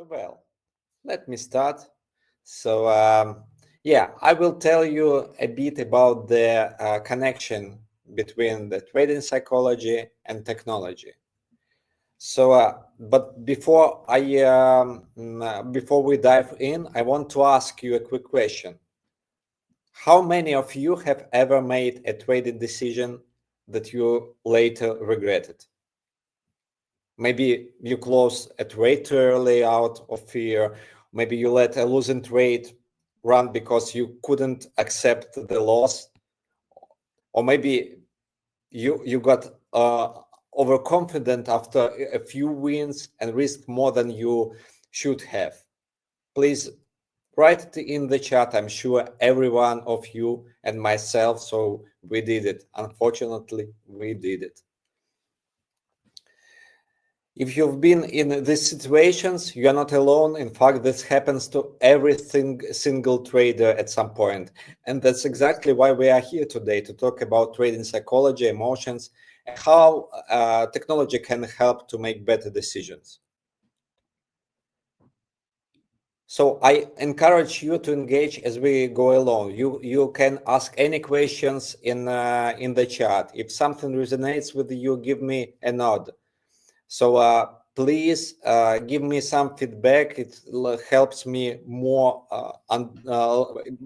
Well, let me start. Yeah, I will tell you a bit about the connection between the trading psychology and technology. But before we dive in, I want to ask you a quick question. How many of you have ever made a trading decision that you later regretted? Maybe you closed a trade too early out of fear. Maybe you let a losing trade run because you couldn't accept the loss. Or maybe you got overconfident after a few wins and risked more than you should have. Please write it in the chat. I'm sure every one of you and myself, so we did it. Unfortunately, we did it. If you've been in these situations, you are not alone. In fact, this happens to every single trader at some point. And that's exactly why we are here today, to talk about trading psychology, emotions, and how technology can help to make better decisions. So I encourage you to engage as we go along. You can ask any questions in the chat. If something resonates with you, give me a nod. So please give me some feedback. It helps me more.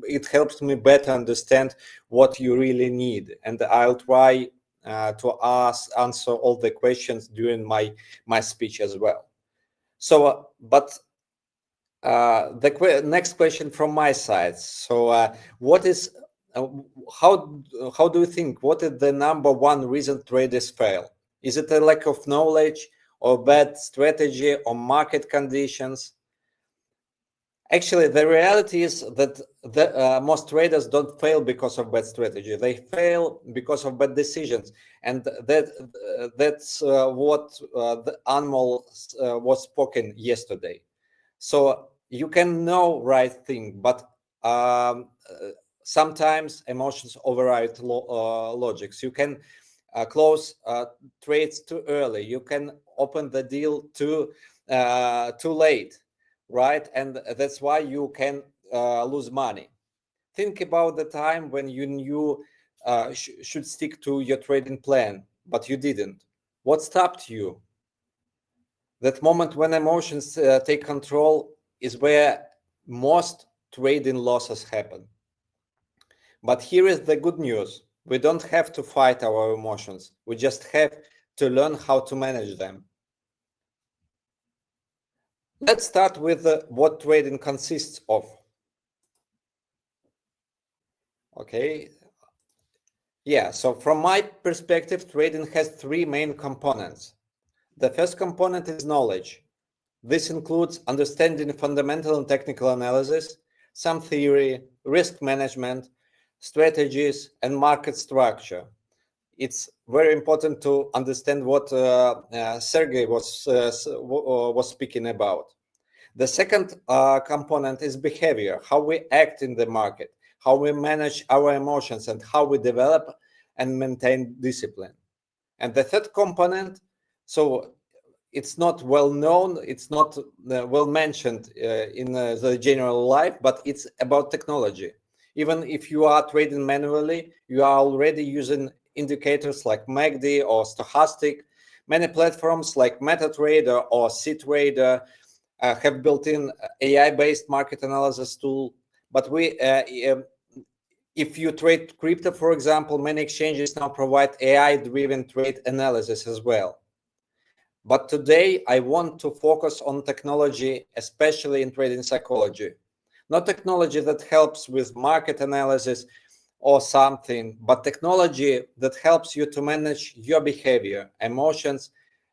It helps me better understand what you really need, and I'll try to answer all the questions during my speech as well. The next question from my side. What is how do you think? What is the number one reason traders fail? Is it a lack of knowledge, or bad strategy, or market conditions? Actually, the reality is that most traders don't fail because of bad strategy. They fail because of bad decisions, and that's what the animal was spoken yesterday. So you can know right thing, but sometimes emotions override logics. You can close trades too early. You can open the deal too late, right? And that's why you can lose money. Think about the time when you knew should stick to your trading plan, but you didn't. What stopped you? That moment when emotions take control is where most trading losses happen. But here is the good news. We don't have to fight our emotions. We just have to learn how to manage them. Let's start with what trading consists of. Okay. Yeah, so from my perspective, trading has three main components. The first component is knowledge. This includes understanding fundamental and technical analysis, some theory, risk management, strategies, and market structure. It's very important to understand what Sergey was speaking about. The second component is behavior, how we act in the market, how we manage our emotions, and how we develop and maintain discipline. And the third component, so it's not well known, it's not well mentioned in the general life, but it's about technology. Even if you are trading manually, you are already using indicators like MACD or stochastic. Many platforms like MetaTrader or CTrader have built-in AI-based market analysis tool. But if you trade crypto, for example, many exchanges now provide AI-driven trade analysis as well. But today, I want to focus on technology, especially in trading psychology. Not technology that helps with market analysis or something, but technology that helps you to manage your behavior, emotions,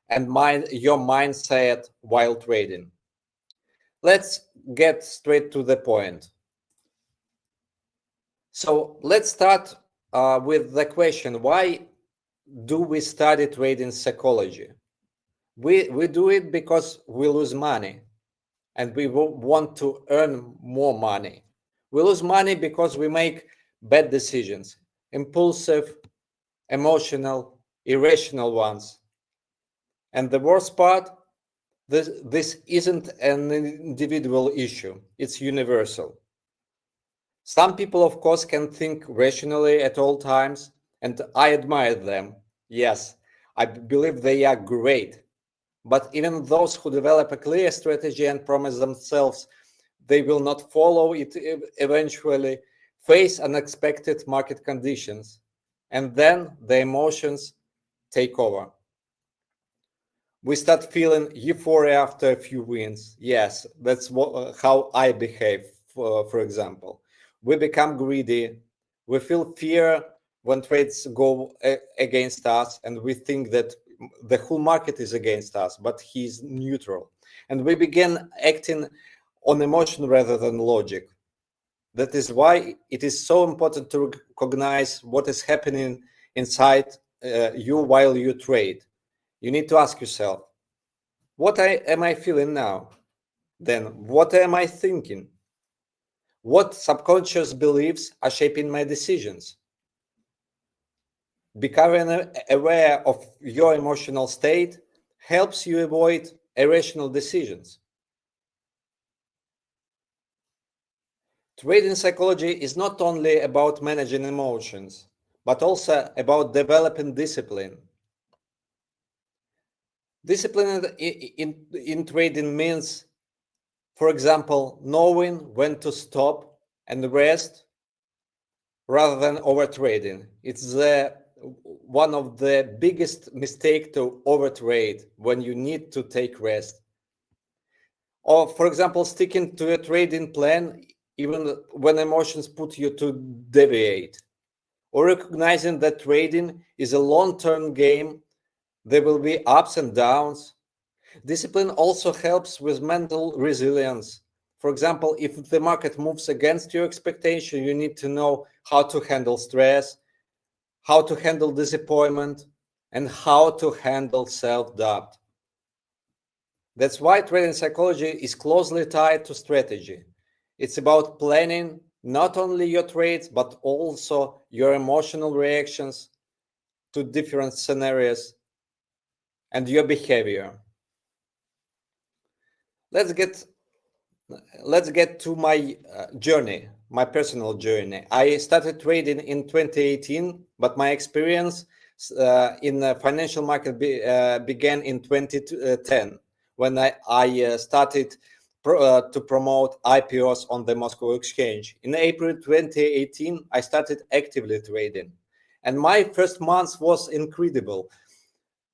and your mindset while trading. Let's get straight to the point. So let's start with the question, why do we study trading psychology? We do it because we lose money and we want to earn more money. We lose money because we make bad decisions, impulsive, emotional, irrational ones. And the worst part, This isn't an individual issue, it's universal. Some people, of course, can think rationally at all times, and I admire them. Yes, I believe they are great. But even those who develop a clear strategy and promise themselves they will not follow it eventually face unexpected market conditions, and then the emotions take over. We start feeling euphoria after a few wins. Yes, that's how I behave, for example. We become greedy. We feel fear when trades go against us, and we think that the whole market is against us, but he's neutral. And we begin acting on emotion rather than logic. That is why it is so important to recognize what is happening inside you while you trade. You need to ask yourself, what am I feeling now? Then what am I thinking? What subconscious beliefs are shaping my decisions? Becoming aware of your emotional state helps you avoid irrational decisions. Trading psychology is not only about managing emotions, but also about developing discipline. Discipline in trading means, for example, knowing when to stop and rest rather than overtrading. It's one of the biggest mistakes to overtrade when you need to take rest. Or, for example, sticking to a trading plan even when emotions put you to deviate. Or recognizing that trading is a long-term game. There will be ups and downs. Discipline also helps with mental resilience. For example, if the market moves against your expectation, you need to know how to handle stress, how to handle disappointment, and how to handle self-doubt. That's why trading psychology is closely tied to strategy. It's about planning not only your trades, but also your emotional reactions to different scenarios and your behavior. Let's get to my journey, my personal journey. I started trading in 2018, but my experience in the financial market began in 2010 when I started to promote IPOs on the Moscow exchange. In April 2018, I started actively trading, and my first month was incredible.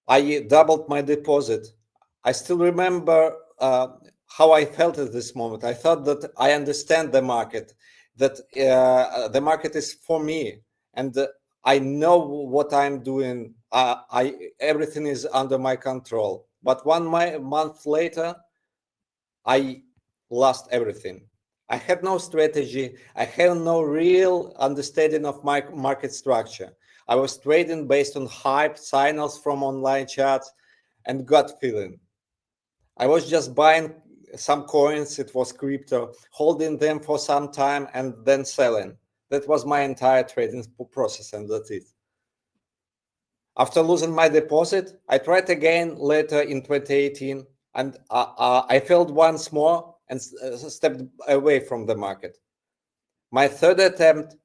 I doubled my deposit. I still remember how I felt at this moment. I thought that I understand the market, that the market is for me, and I know what I'm doing. Everything is under my control. But month later, I lost everything. I had no strategy. I had no real understanding of my market structure. I was trading based on hype, signals from online charts, and gut feeling. I was just buying some coins, it was crypto, holding them for some time and then selling. That was my entire trading process, and that's it. After losing my deposit, I tried again later in 2018, and I failed once more and stepped away from the market. My third attempt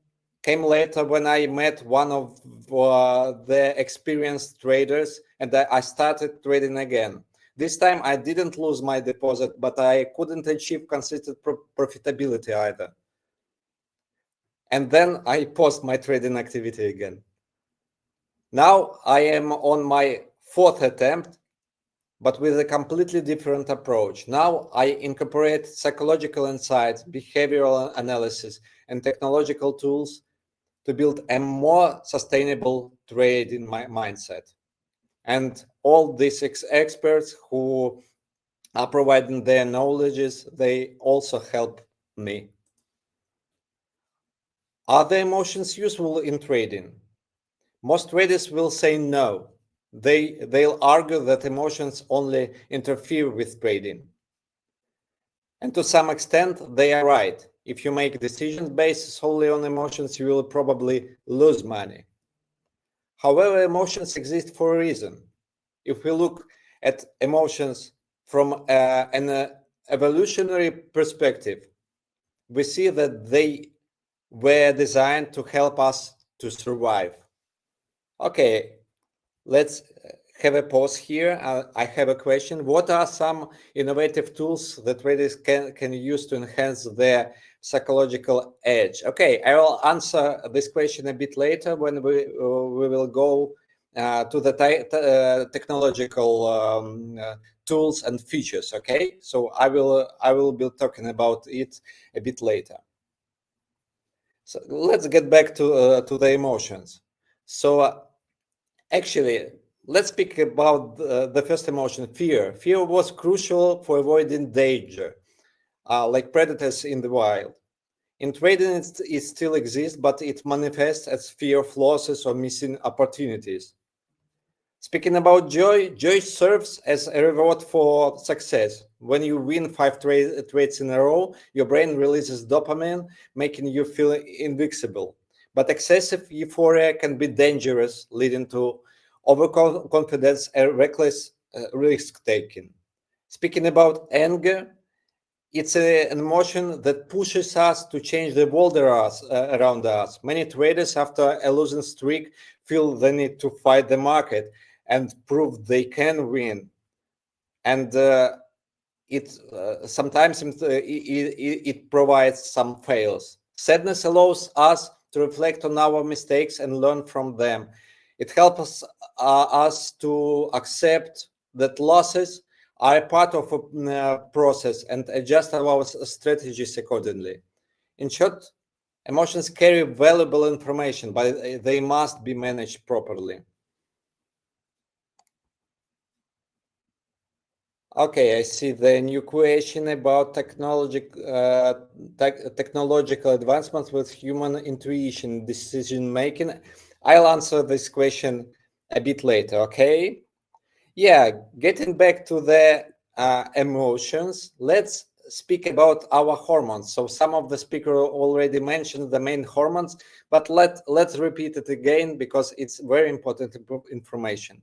came later when I met one of the experienced traders, and I started trading again. This time I didn't lose my deposit, but I couldn't achieve consistent profitability either. And then I paused my trading activity again. Now I am on my fourth attempt, but with a completely different approach. Now I incorporate psychological insights, behavioral analysis, and technological tools to build a more sustainable trading mindset. And all these experts who are providing their knowledges, they also help me. Are the emotions useful in trading? Most traders will say no. They'll argue that emotions only interfere with trading. And to some extent, they are right. If you make decisions based solely on emotions, you will probably lose money. However, emotions exist for a reason. If we look at emotions from an evolutionary perspective, we see that they were designed to help us to survive. Okay, let's have a pause here. I have a question. What are some innovative tools that traders can use to enhance their psychological edge? Okay, I will answer this question a bit later when we will go to the technological tools and features. Okay, so I will be talking about it a bit later. So let's get back to the emotions. So actually, let's speak about the first emotion, fear. Fear was crucial for avoiding danger, like predators in the wild. In trading, it still exists, but it manifests as fear of losses or missing opportunities. Speaking about joy, joy serves as a reward for success. When you win 5 trades in a row, your brain releases dopamine, making you feel invincible. But excessive euphoria can be dangerous, leading to overconfidence and reckless risk-taking. Speaking about anger, it's an emotion that pushes us to change the world around us. Many traders, after a losing streak, feel the need to fight the market and prove they can win. And sometimes it provides some fails. Sadness allows us to reflect on our mistakes and learn from them. It helps us to accept that losses are a part of a process and adjust our strategies accordingly. In short, emotions carry valuable information, but they must be managed properly. Okay, I see the new question about technological advancements with human intuition decision making. I'll answer this question a bit later, okay? Yeah, getting back to the emotions, let's speak about our hormones. So some of the speaker already mentioned the main hormones, but let's repeat it again because it's very important information.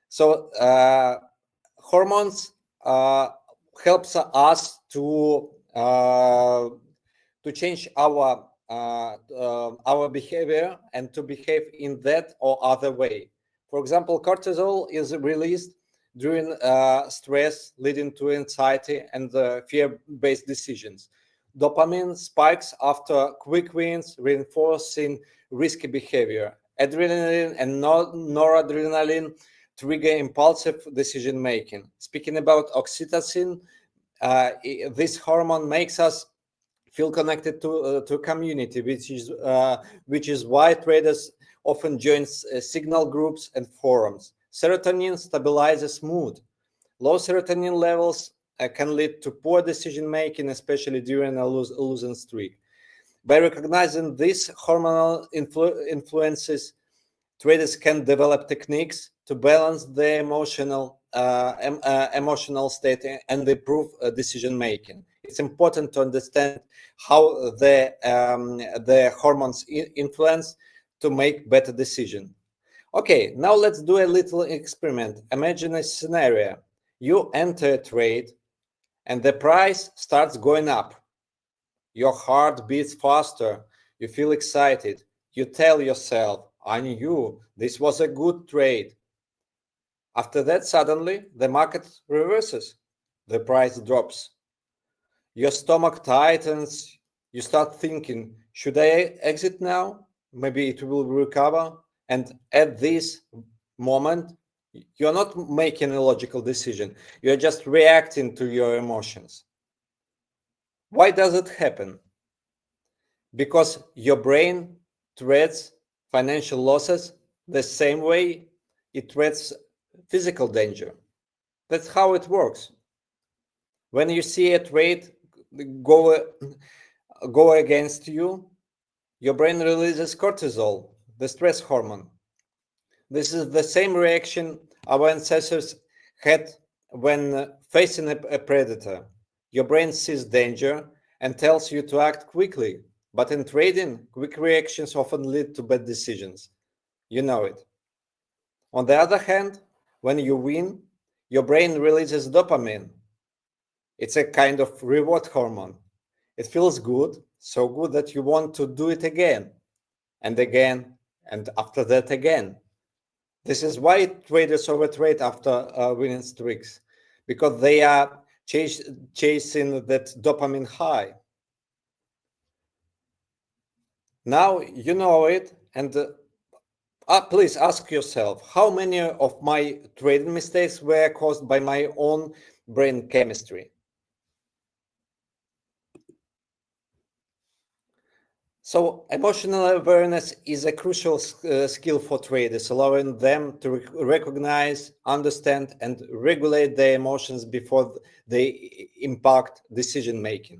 So hormones helps us to change our behavior and to behave in that or other way. For example, cortisol is released during stress, leading to anxiety and fear-based decisions. Dopamine spikes after quick wins, reinforcing risky behavior. Adrenaline and noradrenaline trigger impulsive decision making. Speaking about oxytocin, this hormone makes us feel connected to community, which is why traders often join signal groups and forums. Serotonin stabilizes mood. Low serotonin levels can lead to poor decision making, especially during a losing streak. By recognizing these hormonal influences, traders can develop techniques to balance their emotional state and improve decision making. It's important to understand how the hormones influence to make better decisions. Okay, now let's do a little experiment. Imagine a scenario. You enter a trade and the price starts going up. Your heart beats faster. You feel excited. You tell yourself, I knew this was a good trade. After that, suddenly, the market reverses. The price drops. Your stomach tightens. You start thinking, should I exit now? Maybe it will recover. And at this moment, you're not making a logical decision. You're just reacting to your emotions. Why does it happen? Because your brain treats financial losses the same way it treats physical danger. That's how it works. When you see a trade go, go against you, your brain releases cortisol, the stress hormone. This is the same reaction our ancestors had when facing a predator. Your brain sees danger and tells you to act quickly. But in trading, quick reactions often lead to bad decisions. You know it. On the other hand, when you win, your brain releases dopamine. It's a kind of reward hormone. It feels good, so good that you want to do it again and again, and after that again. This is why traders overtrade after winning streaks, because they are chasing that dopamine high. Now you know it, and please ask yourself, how many of my trading mistakes were caused by my own brain chemistry? So emotional awareness is a crucial skill for traders, allowing them to recognize, understand, and regulate their emotions before they impact decision making.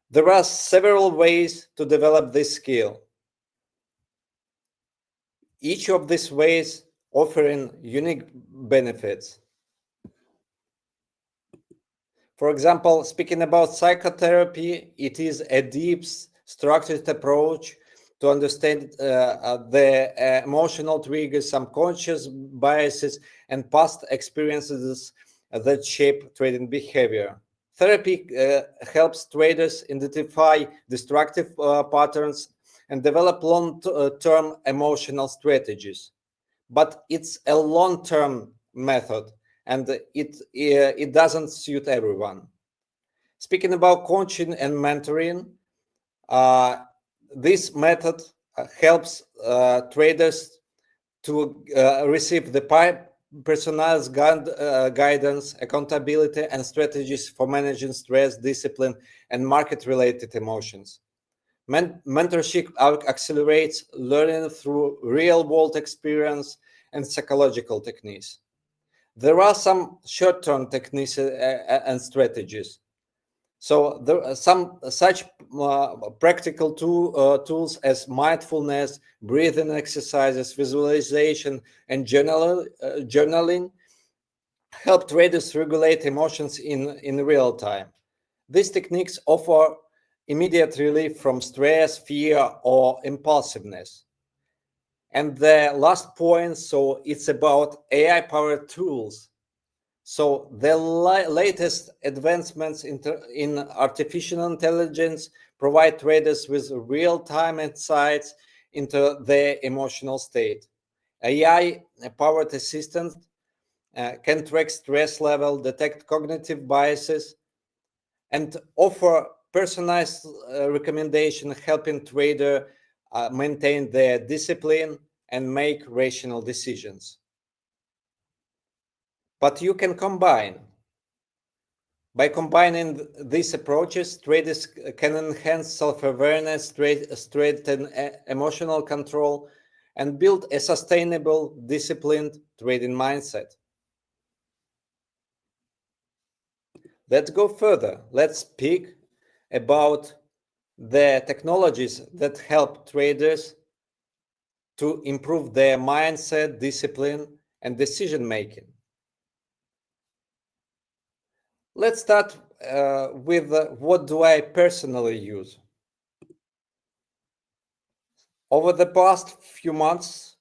There are several ways to develop this skill. Each of these ways offering unique benefits. For example, speaking about psychotherapy, it is a deep, structured approach to understand the emotional triggers, subconscious biases, and past experiences that shape trading behavior. Therapy helps traders identify destructive patterns and develop long-term emotional strategies. But it's a long-term method, and it doesn't suit everyone. Speaking about coaching and mentoring, this method helps traders to receive the personalized guidance, accountability, and strategies for managing stress, discipline, and market-related emotions. Mentorship accelerates learning through real-world experience and psychological techniques. There are some short-term techniques and strategies. So there are some such practical tools as mindfulness, breathing exercises, visualization, and journaling help traders regulate emotions in real time. These techniques offer immediate relief from stress, fear, or impulsiveness. And the last point, so it's about AI-powered tools. So the latest advancements in artificial intelligence provide traders with real-time insights into their emotional state. AI-powered assistants can track stress level, detect cognitive biases, and offer personalized recommendation, helping trader maintain their discipline and make rational decisions. But you can combine. By combining these approaches, traders can enhance self-awareness, strengthen emotional control, and build a sustainable, disciplined trading mindset. Let's go further. Let's speak about the technologies that help traders to improve their mindset, discipline, and decision making. Let's start with what do I personally use. Over the past few months,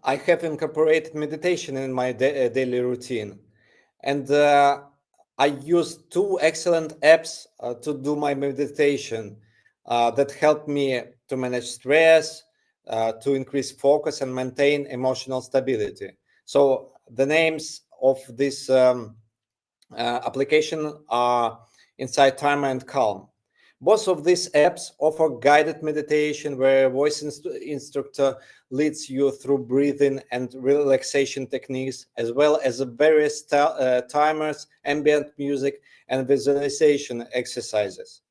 I have incorporated meditation in my daily routine, and I use two excellent apps to do my meditation that help me to manage stress, to increase focus, and maintain emotional stability. So the names of this application are Insight Timer and Calm. Both of these apps offer guided meditation where a voice instructor leads you through breathing and relaxation techniques, as well as various timers, ambient music, and visualization exercises.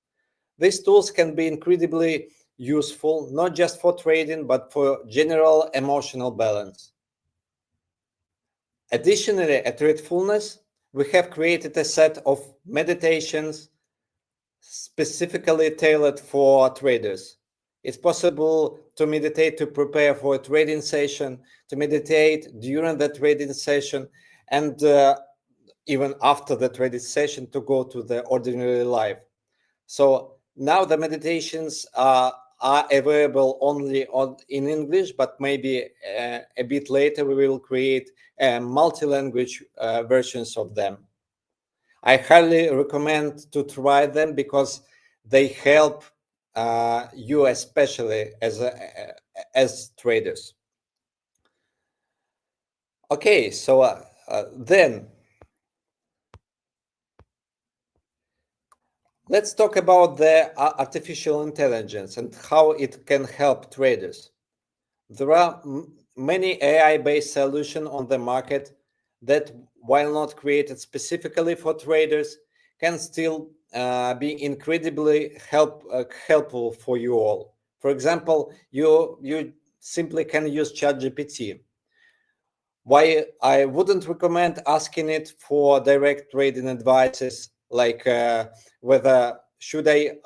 These tools can be incredibly useful, not just for trading, but for general emotional balance. Additionally, at Tradefulness, we have created a set of meditations specifically tailored for traders. It's possible to meditate to prepare for a trading session, to meditate during the trading session, and even after the trading session to go to the ordinary life. So now the meditations are are available only in English, but maybe a bit later we will create multi-language versions of them. I highly recommend to try them because they help you, especially as traders. Okay, so then let's talk about the artificial intelligence and how it can help traders. There are many AI-based solutions on the market that, while not created specifically for traders, can still be incredibly helpful for you all. For example, you simply can use ChatGPT. Why I wouldn't recommend asking it for direct trading advices, like whether should I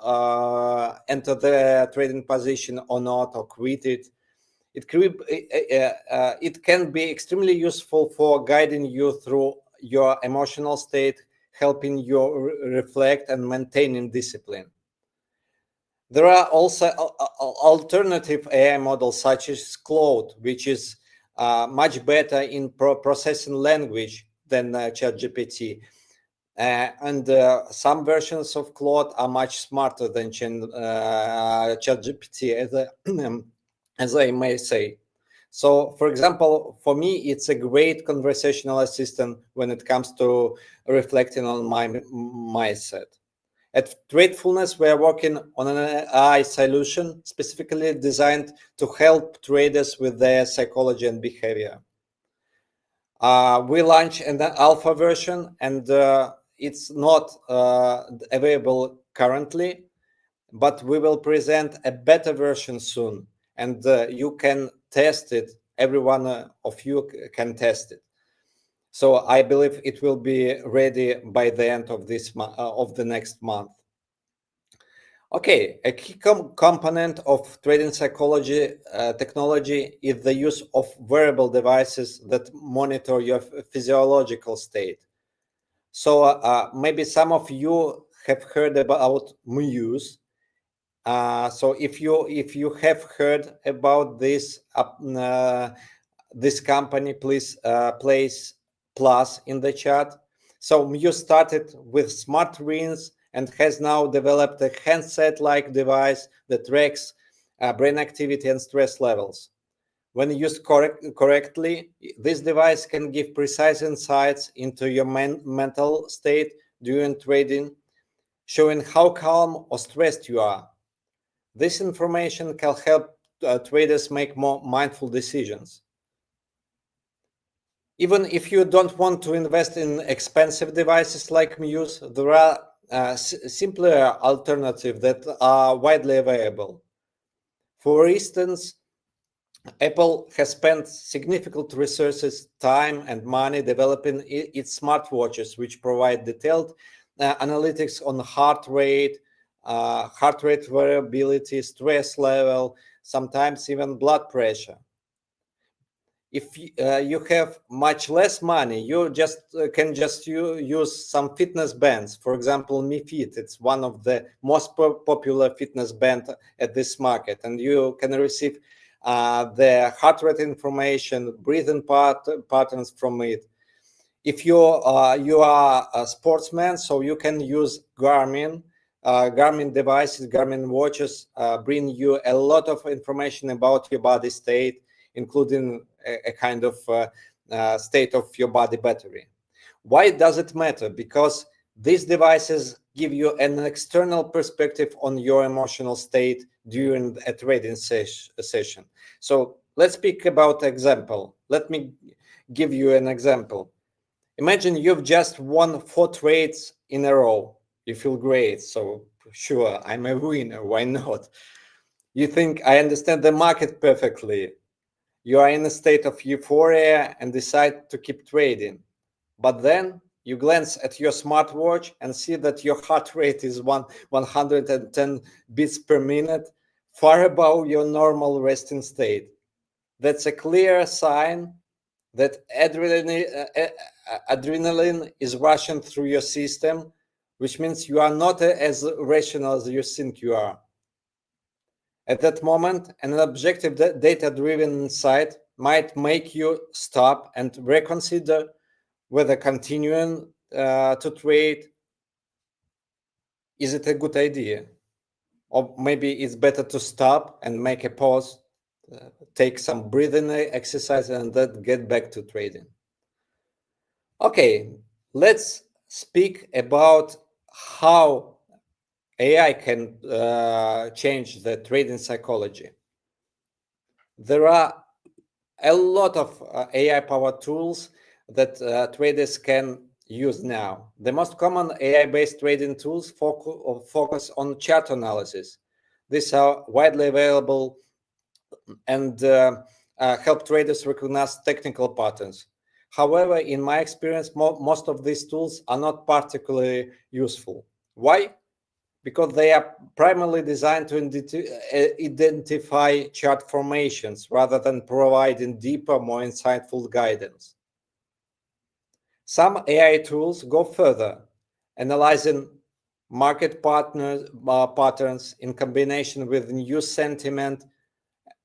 enter the trading position or not, or quit it. It can be extremely useful for guiding you through your emotional state, helping you reflect and maintaining discipline. There are also alternative AI models such as Claude, which is much better in processing language than ChatGPT. And some versions of Claude are much smarter than ChatGPT, as I may say. So, for example, for me, it's a great conversational assistant when it comes to reflecting on my mindset. At Tradefulness, we are working on an AI solution specifically designed to help traders with their psychology and behavior. We launched an alpha version, and it's not available currently, but we will present a beta version soon, and you can test it. Every one of you can test it. So I believe it will be ready by the end of the next month. Okay, a key component of trading psychology technology is the use of wearable devices that monitor your physiological state. So maybe some of you have heard about Muse. So if you have heard about this this company, please place plus in the chat. So Muse started with smart rings and has now developed a handset-like device that tracks brain activity and stress levels. When used correctly, this device can give precise insights into your mental state during trading, showing how calm or stressed you are. This information can help traders make more mindful decisions. Even if you don't want to invest in expensive devices like Muse, there are simpler alternatives that are widely available. For instance, Apple has spent significant resources, time, and money developing its smartwatches, which provide detailed analytics on heart rate variability, stress level, sometimes even blood pressure. If you have much less money, you can just use some fitness bands. For example, Mi Fit, it's one of the most popular fitness band at this market, and you can receive the heart rate information, breathing patterns from it. If you are a sportsman, so you can use Garmin. Garmin devices, Garmin watches bring you a lot of information about your body state, including a kind of state of your body battery. Why does it matter? Because these devices give you an external perspective on your emotional state during a trading session. So let's speak about example. Let me give you an example. Imagine you've just won 4 trades in a row. You feel great. So sure, I'm a winner. Why not? You think I understand the market perfectly. You are in a state of euphoria and decide to keep trading. But then you glance at your smartwatch and see that your heart rate is 110 beats per minute, far above your normal resting state. That's a clear sign that adrenaline is rushing through your system, which means you are not as rational as you think you are. At that moment, an objective data-driven insight might make you stop and reconsider whether continuing to trade is it a good idea, or maybe it's better to stop and make a pause, take some breathing exercise, and then get back to trading. Okay, let's speak about how AI can change the trading psychology. There are a lot of AI-powered tools that traders can use now. The most common AI-based trading tools focus on chart analysis. These are widely available and help traders recognize technical patterns. However, in my experience, most of these tools are not particularly useful. Why? Because they are primarily designed to identify chart formations rather than providing deeper, more insightful guidance. Some AI tools go further, analyzing market patterns in combination with news sentiment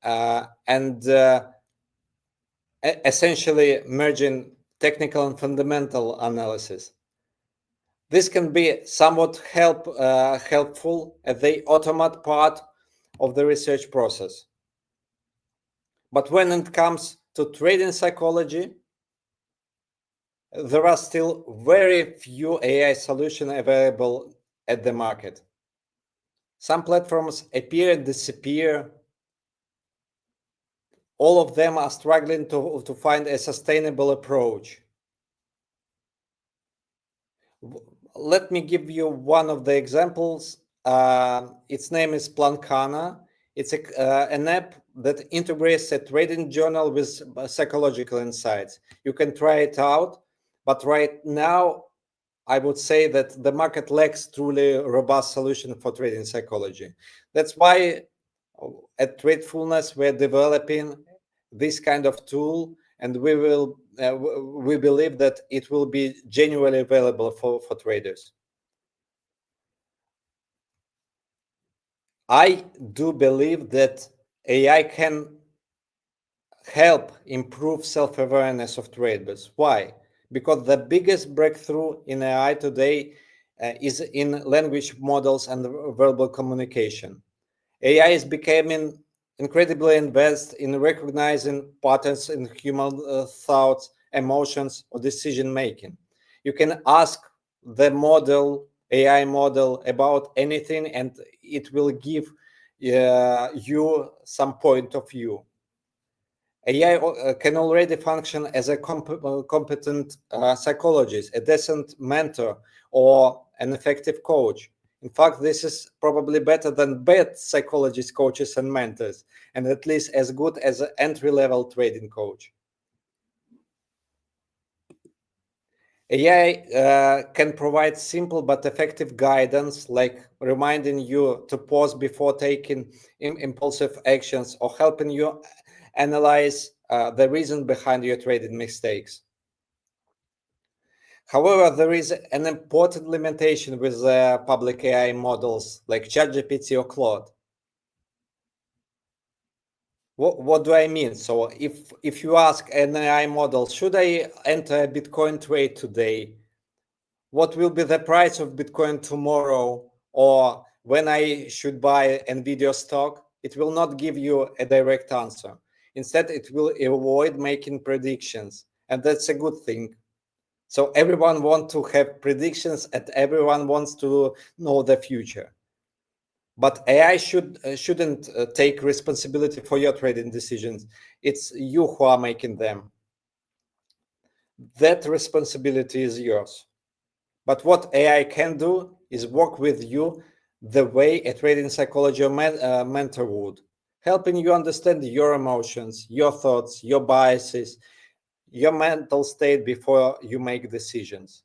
and essentially merging technical and fundamental analysis. This can be somewhat helpful as they automate part of the research process. But when it comes to trading psychology, there are still very few AI solutions available at the market. Some platforms appear and disappear. All of them are struggling to find a sustainable approach. Let me give you one of the examples. Its name is Plankana. It's an app that integrates a trading journal with psychological insights. You can try it out, but right now, I would say that the market lacks truly robust solution for trading psychology. That's why at Tradefulness, we're developing this kind of tool, and we believe that it will be genuinely available for traders. I do believe that AI can help improve self-awareness of traders. Why? Because the biggest breakthrough in AI today is in language models and verbal communication. AI is becoming incredibly advanced in recognizing patterns in human thoughts, emotions, or decision making. You can ask the AI model, about anything, and it will give you some point of view. AI can already function as a competent psychologist, a decent mentor, or an effective coach. In fact, this is probably better than bad psychologists, coaches, and mentors, and at least as good as an entry-level trading coach. AI can provide simple but effective guidance, like reminding you to pause before taking impulsive actions, or helping you analyze the reason behind your trading mistakes. However, there is an important limitation with public AI models like ChatGPT or Claude. What do I mean? So if you ask an AI model, should I enter a Bitcoin trade today? What will be the price of Bitcoin tomorrow? Or when I should buy NVIDIA stock? It will not give you a direct answer. Instead, it will avoid making predictions. And that's a good thing. So everyone wants to have predictions and everyone wants to know the future. But AI shouldn't take responsibility for your trading decisions. It's you who are making them. That responsibility is yours. But what AI can do is work with you the way a trading psychology mentor would, helping you understand your emotions, your thoughts, your biases, your mental state before you make decisions.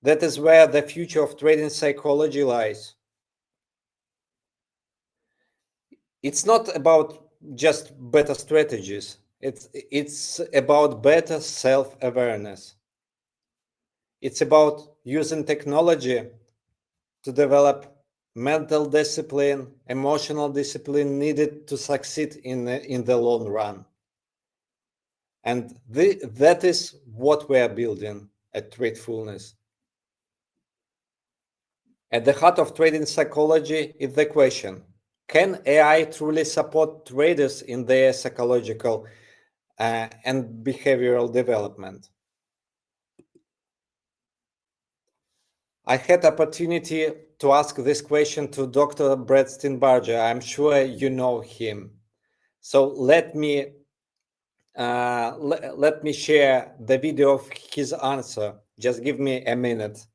That is where the future of trading psychology lies. It's not about just better strategies. It's about better self-awareness. It's about using technology to develop mental discipline, emotional discipline needed to succeed in the long run. And that is what we are building at Tradefulness. At the heart of trading psychology is the question, can AI truly support traders in their psychological and behavioral development? I had opportunity to ask this question to Dr. Brett Steenbarger. I'm sure you know him. So let me share the video of his answer. Just give me a minute.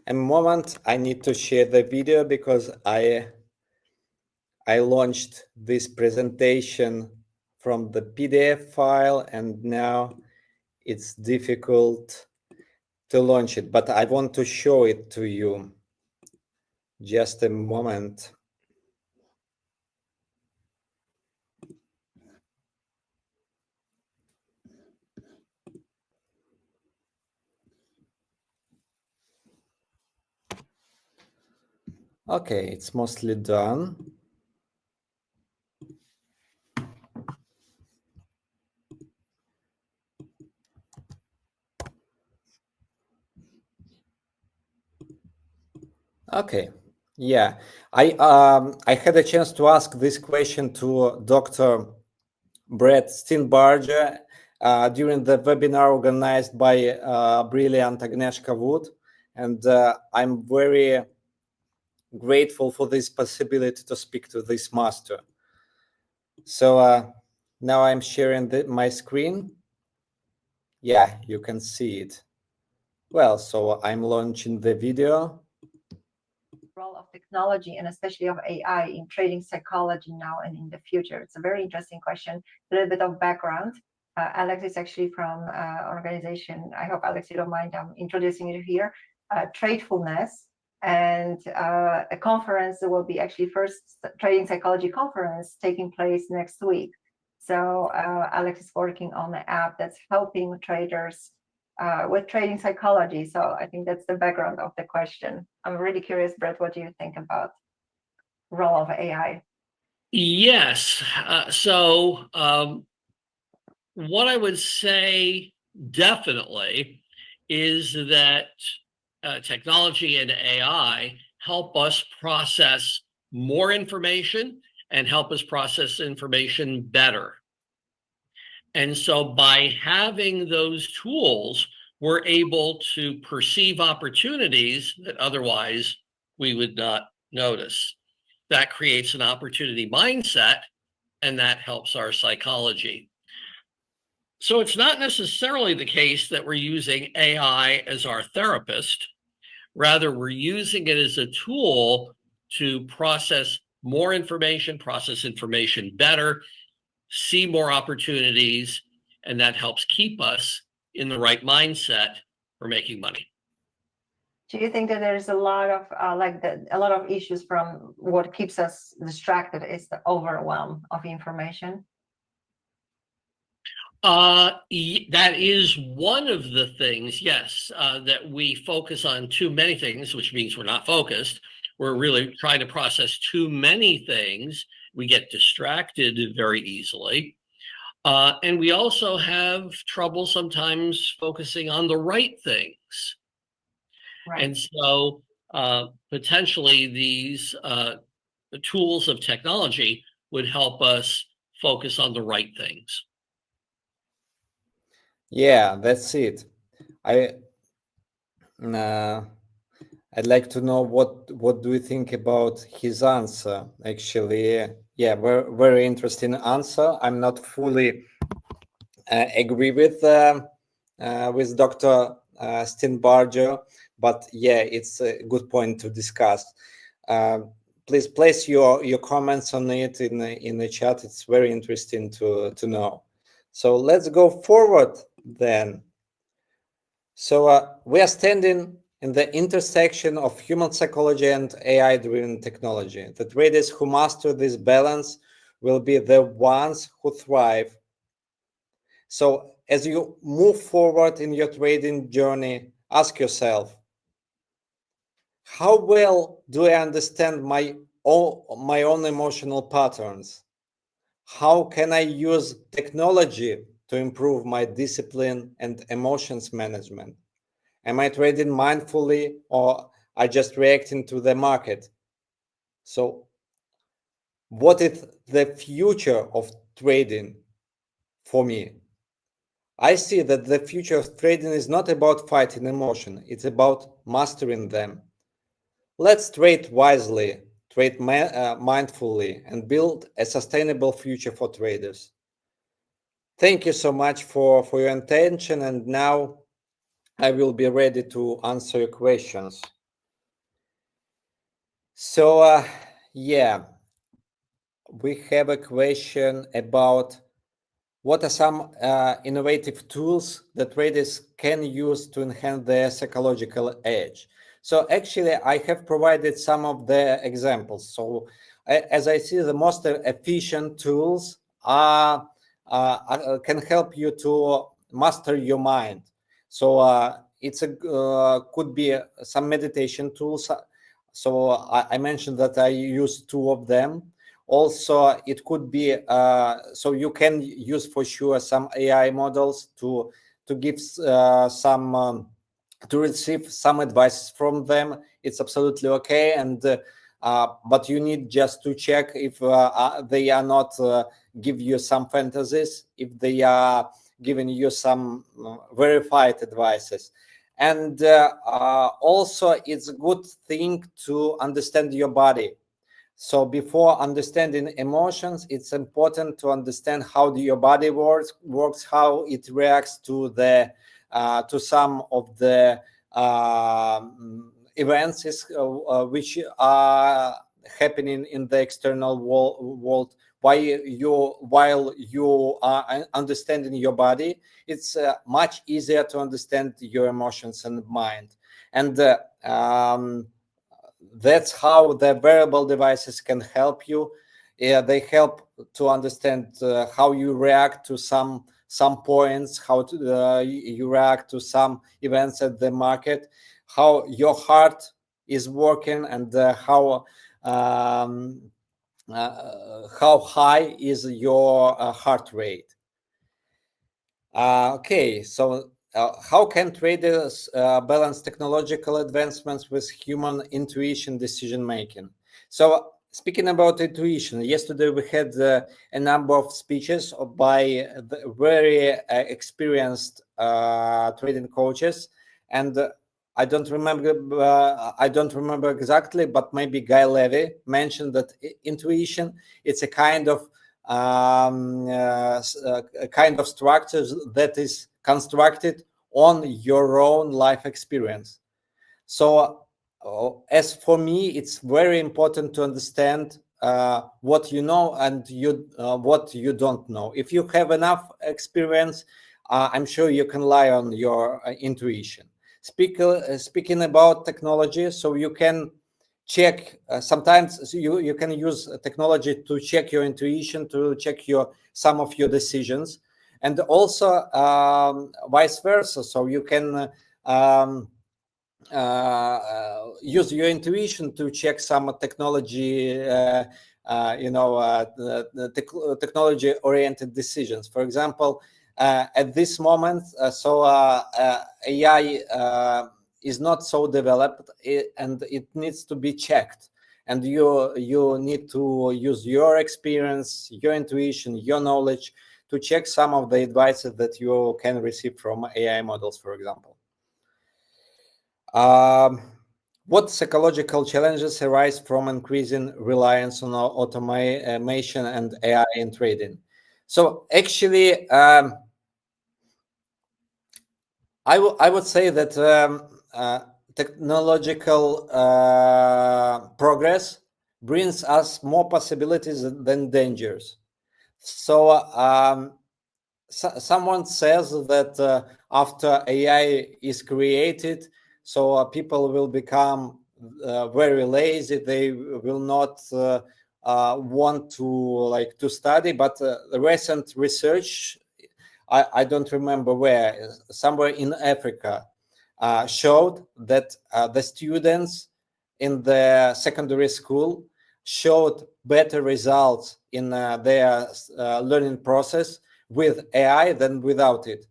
A moment, I need to share the video because I launched this presentation from the PDF file and now it's difficult to launch it, but I want to show it to you. Just a moment. Okay, it's mostly done. Okay, yeah, I had a chance to ask this question to Dr. Brett Steenbarger during the webinar organized by brilliant Agnieszka Wood, and I'm very grateful for this possibility to speak to this master. So now I'm sharing my screen. Yeah, you can see it. Well, so I'm launching the video. Role of technology and especially of AI in trading psychology now and in the future? It's a very interesting question. A little bit of background. Alex is actually from organization, I hope Alex you don't mind, I'm introducing you here, Tradefulness, and a conference that will be actually first trading psychology conference taking place next week. So Alex is working on an app that's helping traders with trading psychology. So I think that's the background of the question. I'm really curious, Brett, what do you think about role of AI? Yes. What I would say definitely is that technology and AI help us process more information and help us process information better. And so by having those tools, we're able to perceive opportunities that otherwise we would not notice. That creates an opportunity mindset, and that helps our psychology. So it's not necessarily the case that we're using AI as our therapist. Rather, we're using it as a tool to process more information, process information better, see more opportunities, and that helps keep us in the right mindset for making money. Do you think that there's a lot of a lot of issues from what keeps us distracted is the overwhelm of information? That is one of the things, yes, that we focus on too many things, which means we're not focused. We're really trying to process too many things. We get distracted very easily. And we also have trouble sometimes focusing on the right things. Right. And so potentially these the tools of technology would help us focus on the right things. Yeah, that's it. I'd like to know what do you think about his answer? Actually, yeah, very interesting answer. I'm not fully agree with Dr. Steenbarger, but yeah, it's a good point to discuss. Please place your comments on it in the chat. It's very interesting to know. So let's go forward then. So we are standing in the intersection of human psychology and AI-driven technology. The traders who master this balance will be the ones who thrive. So as you move forward in your trading journey, ask yourself, how well do I understand my own emotional patterns? How can I use technology to improve my discipline and emotions management? Am I trading mindfully, or I just reacting to the market? So what is the future of trading for me? I see that the future of trading is not about fighting emotion, it's about mastering them. Let's trade wisely, trade mindfully, and build a sustainable future for traders. Thank you so much for your attention, and now I will be ready to answer your questions. So, yeah, we have a question about what are some innovative tools that traders can use to enhance their psychological edge. So actually, I have provided some of the examples. So as I see, the most efficient tools can help you to master your mind. So could be some meditation tools. So I mentioned that I use two of them. Also, it could be so you can use for sure some AI models to give some to receive some advice from them. It's absolutely okay, and but you need just to check if they are not give you some fantasies, if they are giving you some verified advices. And also, it's a good thing to understand your body. So before understanding emotions, it's important to understand how your body works, how it reacts to the to some of the events which are happening in the external world. While you are understanding your body, it's much easier to understand your emotions and mind. And that's how the wearable devices can help you. They help to understand how you react to some points, how you react to some events at the market, how your heart is working, and how high is your heart rate. Okay, so how can traders balance technological advancements with human intuition decision making? So speaking about intuition, yesterday we had a number of speeches by the very experienced trading coaches, and I don't remember exactly, but maybe Guy Levy mentioned that intuition, it's a kind of a kind of structure that is constructed on your own life experience. So as for me, it's very important to understand what you know and what you don't know. If you have enough experience, I'm sure you can rely on your intuition. Speaking about technology, so you can check sometimes you can use technology to check your intuition, to check some of your decisions, and also vice versa. So you can use your intuition to check some technology technology oriented decisions. For example, at this moment, AI is not so developed, and it needs to be checked, and you need to use your experience, your intuition, your knowledge to check some of the advices that you can receive from AI models, for example. What psychological challenges arise from increasing reliance on automation and AI in trading? So actually, I would say that technological progress brings us more possibilities than dangers. So someone says that after AI is created, so people will become very lazy. They will not want to study. But the recent research, I don't remember where, somewhere in Africa, showed that the students in the secondary school showed better results in their learning process with AI than without it.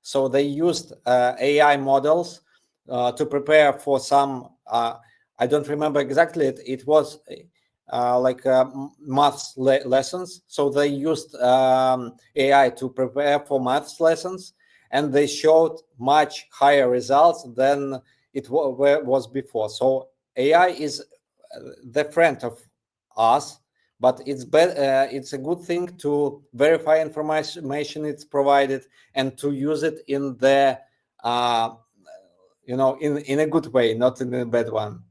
So they used AI models to prepare for some, I don't remember exactly, it was maths lessons. So they used AI to prepare for maths lessons, and they showed much higher results than it was before. So AI is the friend of us, but it's a good thing to verify information it's provided and to use it in the in a good way, not in a bad one.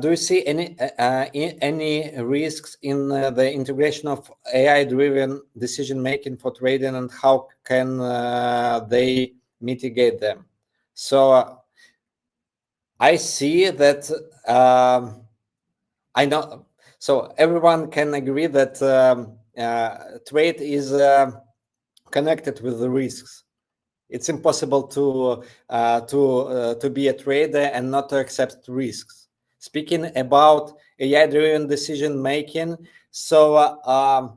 Do you see any risks in the integration of AI-driven decision making for trading, and how can they mitigate them? So I see that I know. So everyone can agree that trade is connected with the risks. It's impossible to be a trader and not to accept risks. Speaking about AI-driven decision making, so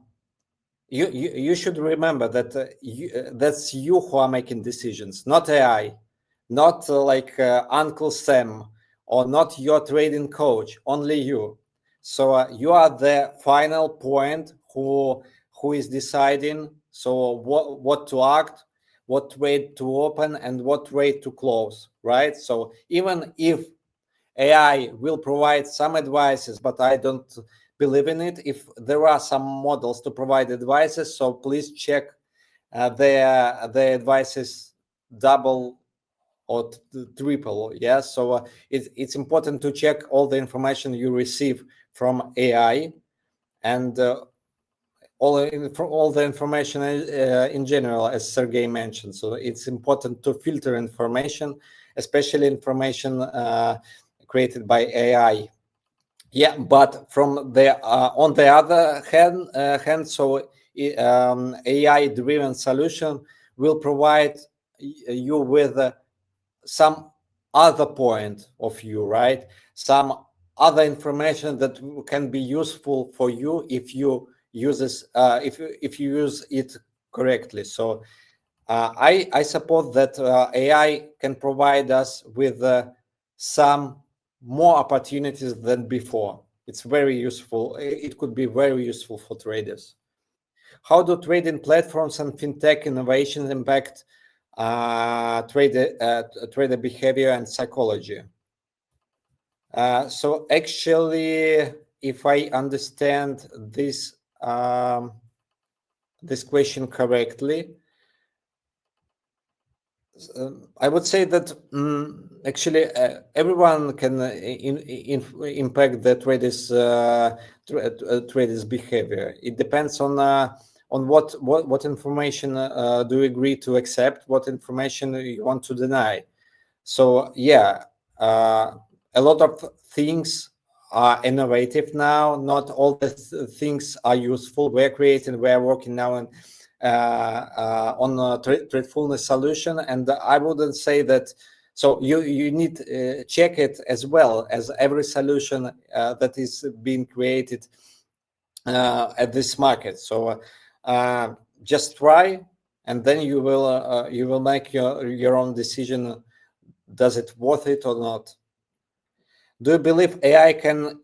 you should remember that that's you who are making decisions, not AI, not Uncle Sam, or not your trading coach, only you. So you are the final point who is deciding. So what to act, what trade to open, and what trade to close, right? So even if AI will provide some advices, but I don't believe in it. If there are some models to provide advices, so please check their advices double or triple. Yes, so it's important to check all the information you receive from AI, and all the information in general, as Sergey mentioned. So it's important to filter information, especially information created by AI. Yeah, but from the on the other hand, so AI-driven solution will provide you with some other point of view, right? Some other information that can be useful for you if you use this, if you use it correctly. So I suppose that AI can provide us with some more opportunities than before. It's very useful. It could be very useful for traders. How do trading platforms and fintech innovations impact trader behavior and psychology? So actually, if I understand this this question correctly, I would say that actually everyone can impact the traders' behavior. It depends on what information do you agree to accept, what information you want to deny. So yeah, a lot of things are innovative now. Not all the things are useful. We're working now on a truthfulness solution, and I wouldn't say that. So you need check it as well as every solution that is being created at this market. So just try, and then you will make your own decision. Does it worth it or not? Do you believe AI can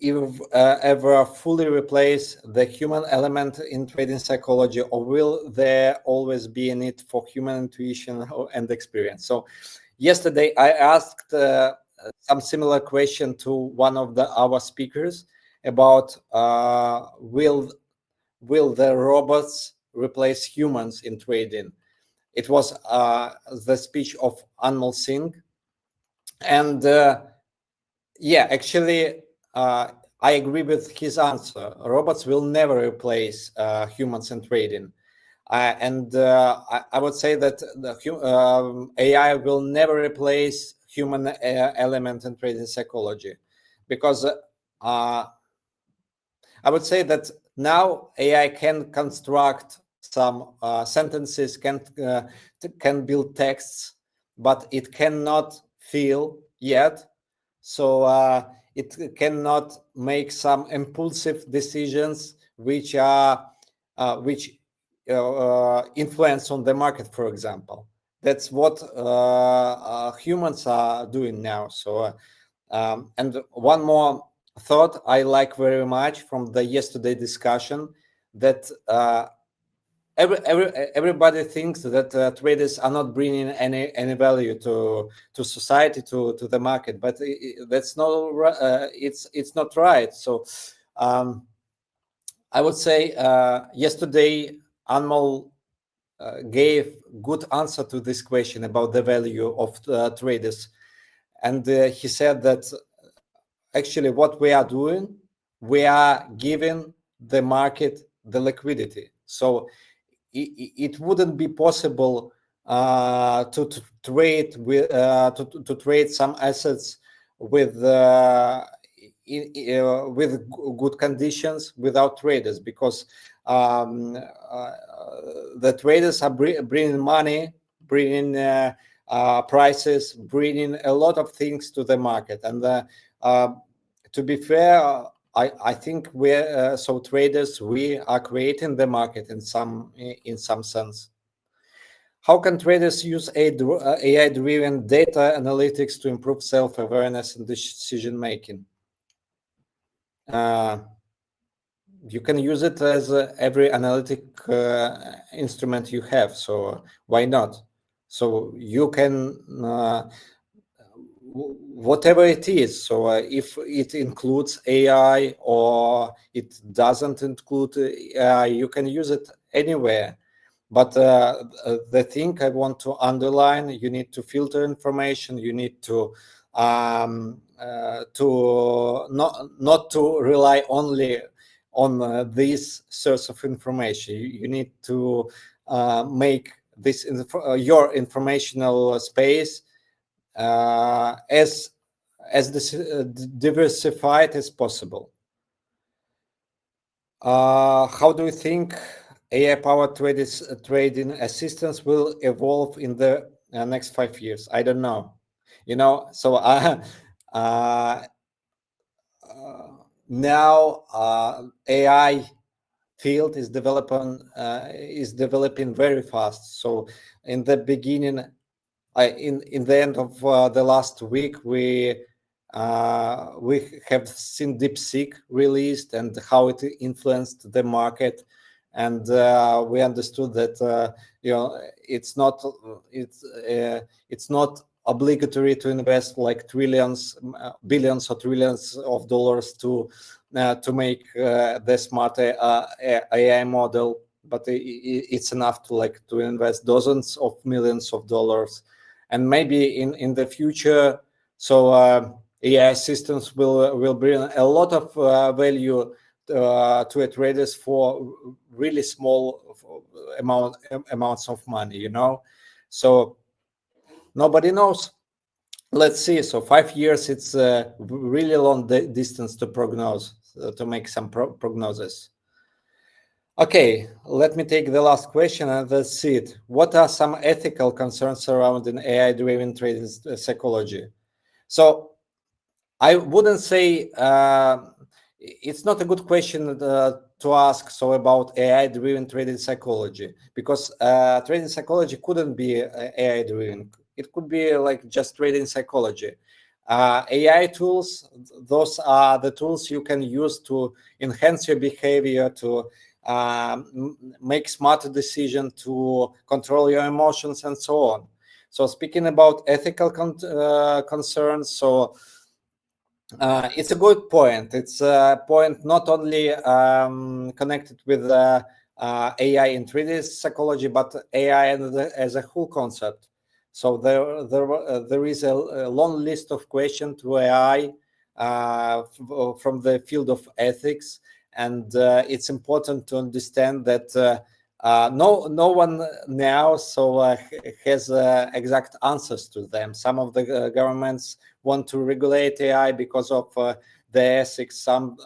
ever fully replace the human element in trading psychology, or will there always be a need for human intuition and experience? So yesterday I asked some similar question to one of our speakers about will the robots replace humans in trading? It was the speech of Anmol Singh. And yeah, actually, I agree with his answer. Robots will never replace humans in trading. I would say that the AI will never replace human element in trading psychology, because I would say that now AI can construct some sentences, can build texts, but it cannot feel yet. So it cannot make some impulsive decisions which influence on the market, for example. That's what humans are doing now. So and one more thought I like very much from the yesterday discussion, that everybody thinks that traders are not bringing any value to society, to the market, but that's not it's not right. So I would say yesterday Anmol gave good answer to this question about the value of traders, and he said that actually what we are doing, we are giving the market the liquidity. So it wouldn't be possible to trade with to trade some assets with good conditions without traders, because the traders are bringing money, bringing prices, bringing a lot of things to the market. And to be fair, I think we're so traders, we are creating the market in some sense. How can traders use AI-driven data analytics to improve self-awareness and decision making? You can use it as every analytic instrument you have. So why not? So you can whatever it is. So if it includes AI or it doesn't include AI, you can use it anywhere. But the thing I want to underline, you need to filter information. You need to not to rely only on this source of information. You need to make this your informational space as diversified as possible. How do you think AI-powered trading assistance will evolve in the next 5 years? I don't know. You know, so now AI field is developing very fast. So in the beginning, in the end of the last week, we have seen DeepSeek released and how it influenced the market, and we understood that you know, it's not obligatory to invest like billions or trillions of dollars to make the smart AI model, but it's enough to invest dozens of millions of dollars. And maybe in the future, so AI systems will bring a lot of value to traders for really small amounts of money, you know. So nobody knows. Let's see. So 5 years, it's a really long distance to prognose, to make some prognosis. Okay, let me take the last question and let's see it. What are some ethical concerns surrounding AI-driven trading psychology? So I wouldn't say it's not a good question to ask so about AI-driven trading psychology, because trading psychology couldn't be AI-driven. It could be like just trading psychology. AI tools, those are the tools you can use to enhance your behavior, to make smarter decisions, to control your emotions, and so on. So speaking about ethical concerns, so it's a good point. It's a point not only connected with AI in trading psychology, but AI as a whole concept. So there is a long list of questions to AI from the field of ethics, and it's important to understand that no one now has exact answers to them. Some of the governments want to regulate AI because of the ethics. Some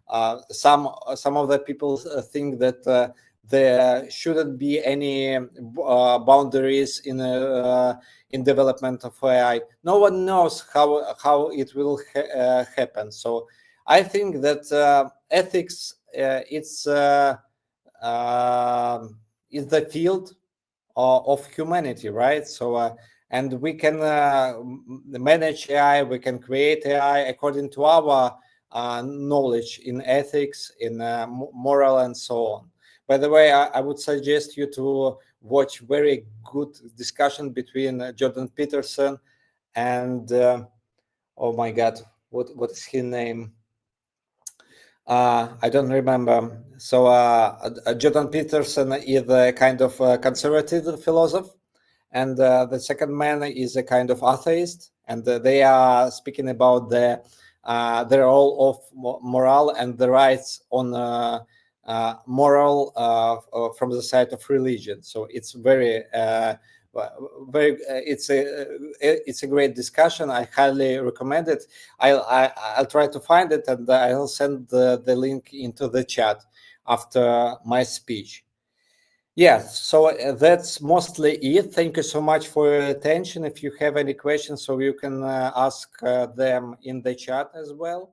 of the people think that there shouldn't be any boundaries in development of AI. No one knows how it will happen. So I think that ethics is the field of humanity, right? So and we can manage AI, we can create AI according to our knowledge in ethics, in moral, and so on. By the way, I would suggest you to watch very good discussion between Jordan Peterson and oh my God, what is his name? I don't remember. So Jordan Peterson is a kind of conservative philosopher, and the second man is a kind of atheist, and they are speaking about the role of moral and the rights on moral from the side of religion. So it's very it's a great discussion. I highly recommend it. I'll try to find it, and I'll send the link into the chat after my speech. Yeah, so that's mostly it. Thank you so much for your attention. If you have any questions, so you can ask them in the chat as well.